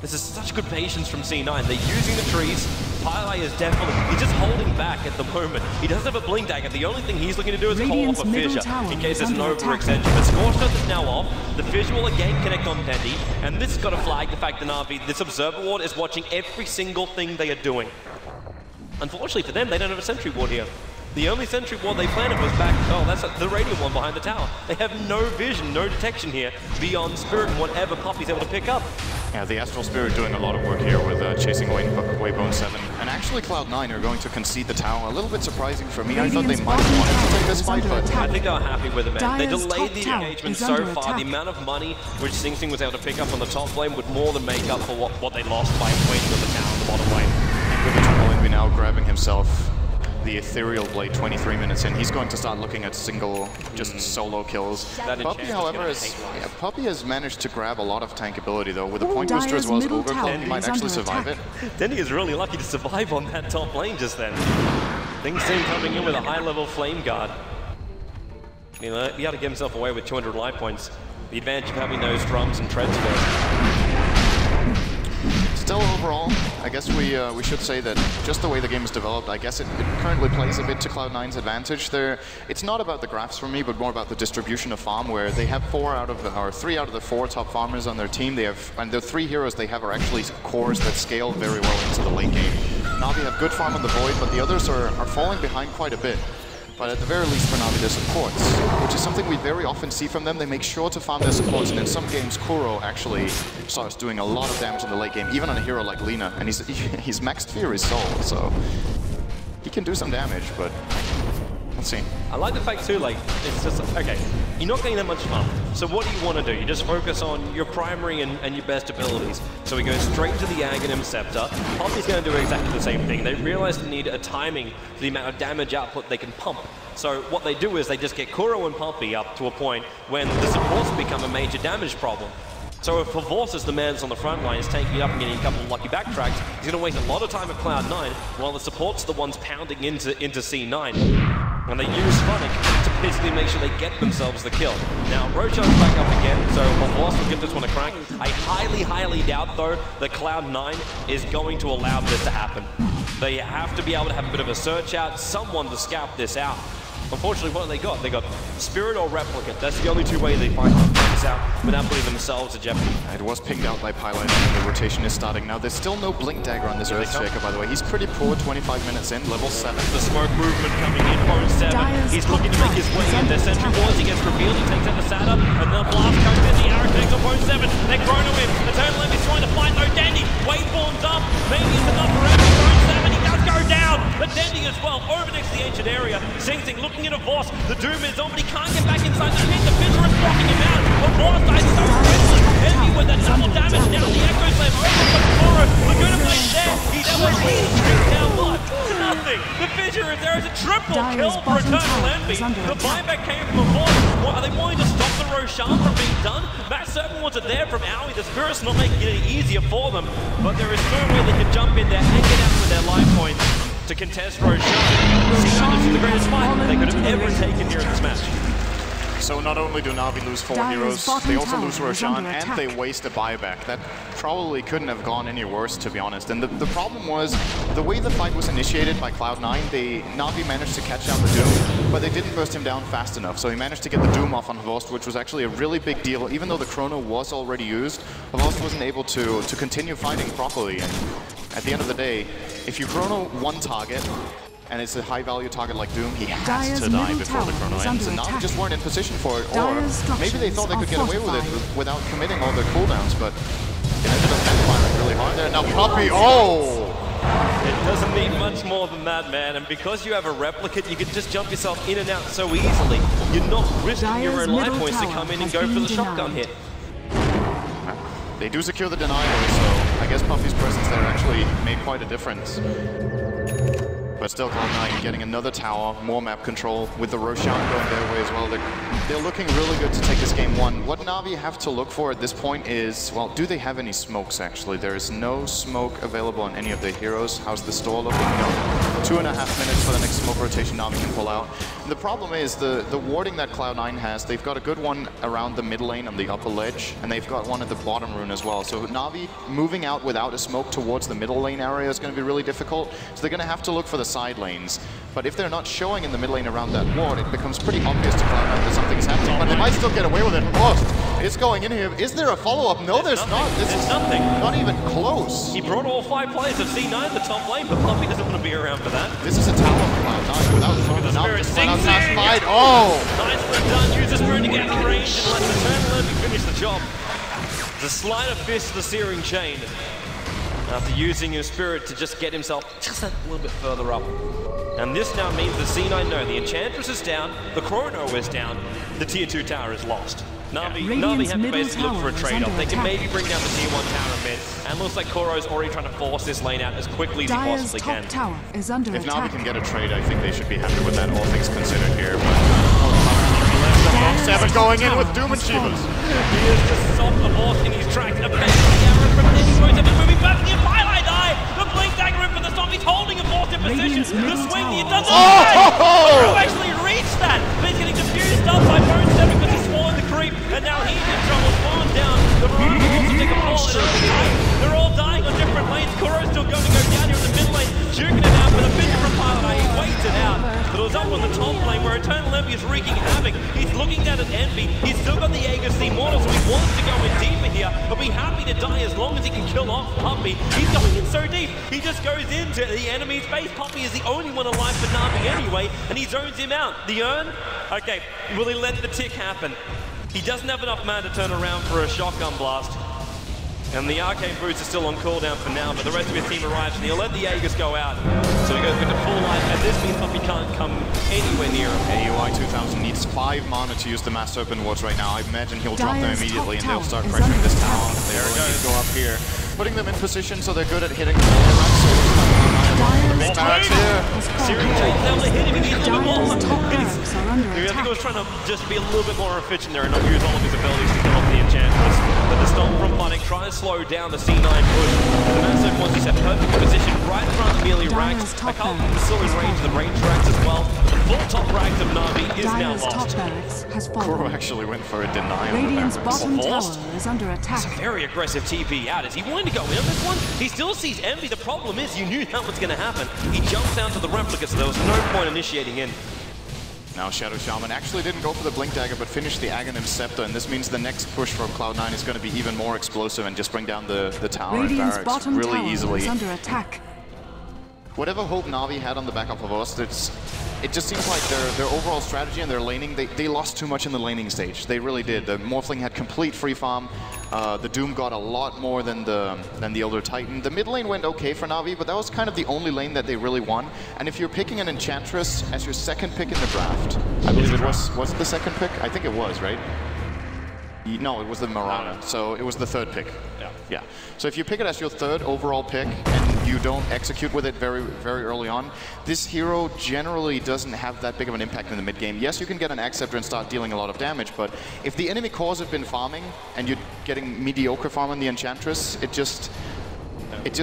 This is such good patience from C9. They're using the trees. Pylai is definitely, he's just holding back at the moment. He doesn't have a blink dagger. The only thing he's looking to do is call off a fissure in case there's an overextension. But Scorched Earth is now off. The fissure will again connect on Dendi, and this has got to flag the fact that Na'Vi, this Observer Ward is watching every single thing they are doing. Unfortunately for them, they don't have a Sentry Ward here. The only Sentry Ward they planted was back, oh, that's the Radiant one behind the tower. They have no vision, no detection here beyond Spirit and whatever Puppy's able to pick up. Yeah, the Astral Spirit doing a lot of work here with chasing away Bone 7. And actually Cloud9 are going to concede the tower. A little bit surprising for me. I thought they might have wanted to take this fight, but... I think they were happy with it, man. They delayed the engagement so far. The amount of money which Sing Sing was able to pick up on the top lane would more than make up for what they lost by waiting on the tower on the bottom lane. With Eternal Envy now grabbing himself the Ethereal Blade 23 minutes in, he's going to start looking at single, just solo kills. Puppy, however, Puppy has managed to grab a lot of tank ability, though. With a point booster as well as Overclock, he might actually survive it. Dendi is really lucky to survive on that top lane just then. Things seem coming in with a high-level Flame Guard. You know, he had to get himself away with 200 life points. The advantage of having those drums and treads first. Still, overall, I guess we should say that just the way the game is developed, I guess it currently plays a bit to Cloud9's advantage there. It's not about the graphs for me, but more about the distribution of farm, where they have 3 out of the 4 top farmers on their team. They have, and the 3 heroes they have are actually cores that scale very well into the late game. Na'Vi have good farm on the Void, but the others are falling behind quite a bit. But at the very least for Na'Vi, their supports, which is something we very often see from them. They make sure to farm their supports, and in some games, Kuro actually starts doing a lot of damage in the late game, even on a hero like Lina. And he's maxed Fear his soul, so he can do some damage, but let's see. I like the fact too, like, it's just, okay, you're not getting that much fun. So what do you want to do? You just focus on your primary and your best abilities. So we go straight to the Aghanim Scepter. Poppy's going to do exactly the same thing. They realize they need a timing for the amount of damage output they can pump. So what they do is they just get Kuro and Poppy up to a point when the supports become a major damage problem. So if Pavos, the man on the front line, is taking it up and getting a couple of lucky backtracks, he's going to waste a lot of time at Cloud9, while the supports are the ones pounding into C9. And they use Funnick to basically make sure they get themselves the kill. Now, Roshan's back up again, so Pavos will give this one a crack. I highly doubt, though, that Cloud9 is going to allow this to happen. They have to be able to have a bit of a search out, someone to scout this out. Unfortunately, what have they got? They got Spirit or Replicant. That's the only 2 ways they find this out without putting themselves at jeopardy. It was pinged out by Pylite, and the rotation is starting now. There's still no Blink Dagger on this Earthshaker, by the way. He's pretty poor, 25 minutes in, level 7. The smoke movement coming in, 7. He's looking to make his way in. The Sentry Wars, he gets revealed, he takes out the Sada, and then Blast comes in, the arrow connects on 7. They're Chrono in. The Eternal Enemy's trying to fight, though. Dandy, Waveform's up. Maybe it's enough for every 7. He does go down, but Dandy as well, over next to the Ancient Area. Sing Sing looking at a Voss. The Doom is on, but he can't get back inside the pit. The Fissure is blocking him out. The Voss dies so quickly. Envy with that double damage down. The Echo's left over for Kuro. Laguna Blade's there. He never really brings down what? Nothing. The Fissure is there. It's a triple kill for Eternal Envy. The buyback came from a Voss. Are they wanting to stop the Roshan from being done? Matt Serpent wants it there from Aoi. The Spirit's not making it any easier for them, but there is no way they can jump in there and get out with their life points to contest Roshan. This is the greatest fight they could have ever taken here in this match. So not only do Na'Vi lose 4 heroes, they also lose Roshan, and they waste a buyback. That probably couldn't have gone any worse, to be honest. And the problem was, the way the fight was initiated by Cloud9, Na'Vi managed to catch out the Doom, but they didn't burst him down fast enough. So he managed to get the Doom off on Hvost, which was actually a really big deal. Even though the Chrono was already used, Hvost wasn't able to continue fighting properly. And at the end of the day, if you Chrono one target, and it's a high-value target like Doom, he has to die before the Chrono ends, and Na'Vi just weren't in position for it, or maybe they thought they could get away with it without committing all their cooldowns, but it ended up backfiring really hard there. Now Poppy, It doesn't need much more than that, man, and because you have a Replicant, you can just jump yourself in and out so easily. You're not risking your own life points to come in and go for the shotgun hit. They do secure the denial, so I guess Puffy's presence there actually made quite a difference. But still, Cloud9 getting another tower, more map control, with the Roshan going their way as well. They're looking really good to take this game 1. What Na'Vi have to look for at this point is, well, do they have any smokes, actually? There is no smoke available on any of the heroes. How's the store looking? No. 2.5 minutes for the next smoke rotation Na'Vi can pull out. And the problem is the warding that Cloud9 has, they've got a good one around the mid lane on the upper ledge, and they've got one at the bottom rune as well. So Na'Vi moving out without a smoke towards the middle lane area is going to be really difficult. So they're going to have to look for the side lanes. But if they're not showing in the mid lane around that ward, it becomes pretty obvious to Cloud9 that something's happening. But they might still get away with it. Oh, it's going in here. Is there a follow-up? No, there's not. This is nothing. Not even close. He brought all 5 players of C9 the top lane, but Poppy doesn't want to be around for that. This is a tower for Cloud9 without fight. Oh! Nice for done. Use the Spirit to get out of range and let the Eternal Envy finish the job. The Sleight of Fist, the Searing Chain. After using his Spirit to just get himself just a little bit further up. And this now means that C9 know the Enchantress is down, the Chrono is down, the Tier 2 tower is lost. Na'Vi have to basically look for a trade-off. They can maybe bring down the Tier 1 tower a bit, and looks like Kuro's already trying to force this lane out as quickly as he possibly can. Tower is under if attack. Na'Vi can get a trade, I think they should be happy with that, all things considered here. But 7 going in with Doom and Shivas. He is just soft aborting his tracks. A basic arrow from Denny goes up and moving back to the Twilight Eye. The Blink Dagger in for the stop. He's holding a force in position. The swing, it doesn't Kuro actually reached that. But he's getting diffused up by Bone 7 because he's swallowed the creep. And now he's in trouble, falling down. The Rune will also take a fall. And they're all dying on different Kuro's still going to go down here in the mid lane, juking it out with a vision from Pilot. He waits it out, but it was up on the top lane where Eternal Envy is wreaking havoc. He's looking down at Envy. He's still got the Aegis Immortal, so he wants to go in deeper here, but be happy to die as long as he can kill off Puppey. He's going in so deep, he just goes into the enemy's base. Puppey is the only one alive for Na'Vi anyway, and he zones him out. The urn? Okay, will he let the tick happen? He doesn't have enough mana to turn around for a shotgun blast. And the arcane boots are still on cooldown for now, but the rest of his team arrives and he'll let the Aegis go out. So he goes into full life, and this means Puppey can't come anywhere near him. AUI 2000 needs 5 mana to use the Mass Open Wards right now. I imagine he'll drop them immediately and they'll start pressuring this tower. There it goes. Go up here. Putting them in position so they're good at hitting the wall. Siri takes down the hit him, he's a little bit more. I think I was trying to just be a little bit more efficient there and not use all of his abilities to kill off the Enchantress. But the Stomp from Funnick tries to slow down the C9 push. The Massive wants to set perfect position right in front of the melee racks. I can't still in range of the range racks as well. The full top racks of Na'Vi is now lost. Kuro actually went for a denial. Radiant's bottom tower is under attack. It's a very aggressive TP out. Is he willing to go in on this one? He still sees Envy. The problem is you knew that was going to happen. He jumps down to the replica, so there was no point initiating in. Now Shadow Shaman actually didn't go for the Blink Dagger, but finished the Aghanim Scepter, and this means the next push from Cloud9 is going to be even more explosive and just bring down the tower and barracks really easily. Is under attack. Whatever hope Na'Vi had on the back of us, it just seems like their overall strategy and their laning, they lost too much in the laning stage. They really did. The Morphling had complete free farm. The Doom got a lot more than the Elder Titan. The mid lane went okay for Na'Vi, but that was kind of the only lane that they really won. And if you're picking an Enchantress as your second pick in the draft, I believe it was it the second pick? I think it was, right? No, it was the Mirana, so it was the third pick. Yeah. So if you pick it as your third overall pick and you don't execute with it very, very early on, this hero generally doesn't have that big of an impact in the mid game. Yes, you can get an Acceptor and start dealing a lot of damage, but if the enemy cores have been farming and you're getting mediocre farm on the Enchantress, it just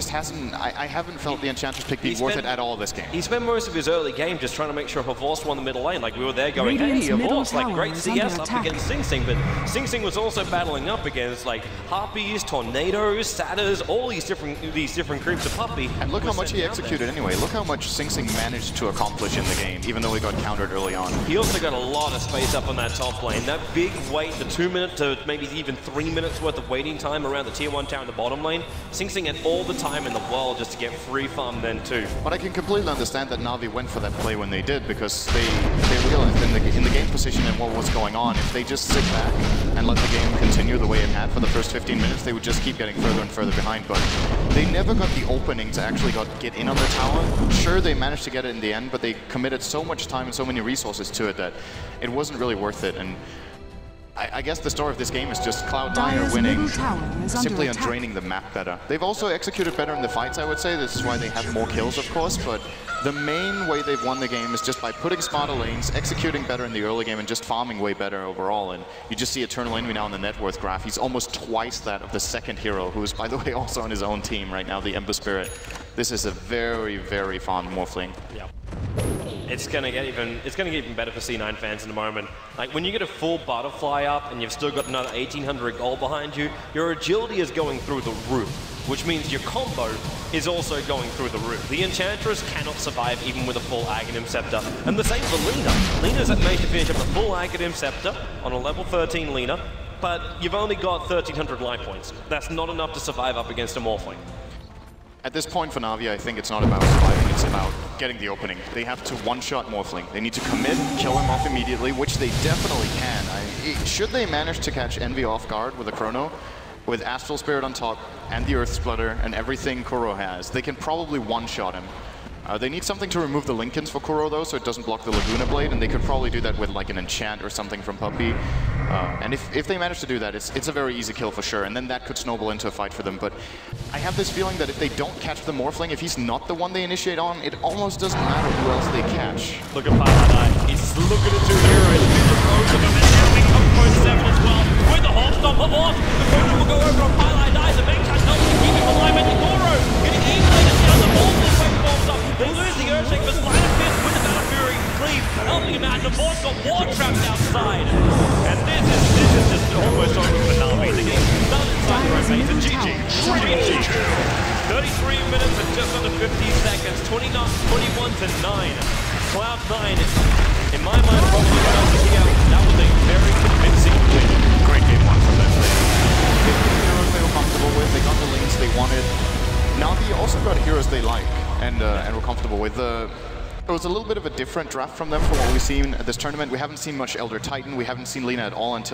hasn't. I haven't felt the Enchantress pick be worth it at all this game. He spent most of his early game just trying to make sure Havorst won the middle lane. Like we were there going, hey, Havorst, like great CS up against Sing Sing, but Sing Sing was also battling up against like Harpies, Tornadoes, Satyrs, all these different groups of Puppey. And look how much he executed anyway. Look how much Sing Sing managed to accomplish in the game, even though he got countered early on. He also got a lot of space up on that top lane. That big wait, the 2 minute to maybe even 3 minutes worth of waiting time around the tier 1 tower in the bottom lane. Sing Sing had all the time in the world just to get free farm then too. But I can completely understand that Na'Vi went for that play when they did, because they realized in the game position and what was going on, if they just sit back and let the game continue the way it had for the first 15 minutes, they would just keep getting further and further behind. But they never got the opening to actually get in on the tower. Sure, they managed to get it in the end, but they committed so much time and so many resources to it that it wasn't really worth it. And I guess the story of this game is just Cloud9 are winning simply on draining the map better. They've also executed better in the fights, I would say. This is why they have more kills, of course, but the main way they've won the game is just by putting smarter lanes, executing better in the early game, and just farming way better overall. And you just see Eternal Envy now on the net worth graph. He's almost twice that of the second hero, who is, by the way, also on his own team right now, the Ember Spirit. This is a very, very farmed Morphling. Yep. It's gonna get even better for C9 fans in a moment. Like when you get a full butterfly up and you've still got another 1800 gold behind you, your agility is going through the roof, which means your combo is also going through the roof. The Enchantress cannot survive even with a full Aghanim Scepter, and the same for Lina. Lina's at made to finish up the full Aghanim Scepter on a level 13 Lina, but you've only got 1300 life points. That's not enough to survive up against a Morphling. At this point for Na'Vi, I think it's not about surviving, it's about getting the opening. They have to one-shot Morphling. They need to commit, kill him off immediately, which they definitely can. Should they manage to catch Envy off guard with a Chrono, with Astral Spirit on top, and the Earth Splitter, and everything Kuro has, they can probably one-shot him. They need something to remove the Linkens for Kuro though, so it doesn't block the Laguna Blade, and they could probably do that with like an enchant or something from Puppey. And if they manage to do that, it's a very easy kill for sure, and then that could snowball into a fight for them. But I have this feeling that if they don't catch the Morphling, if he's not the one they initiate on, it almost doesn't matter who else they catch. Look at Pilot. He's looking at two heroes. Both of them, and now we come close 7 as well. With the Hawk Stomp of off, the Chrono will go over on Pilot. The main chat helps to keep him alive, and Kuro getting easily down the ball. They lose the Earthshake, but Sleight of Fist with the Battle Fury Cleave, helping him out. The boss got war trapped outside. And this is just almost over for Na'Vi. The game done inside the rotation. GG. 33 minutes. seconds, 21 to 9. Cloud9, in my mind, probably got the key out. That was a very convincing win. Great game one from them. They picked the heroes they were comfortable with, they got the lanes they wanted. Na'Vi also got heroes they like and were comfortable with. It was a little bit of a different draft from them from what we've seen at this tournament. We haven't seen much Elder Titan, we haven't seen Lina at all until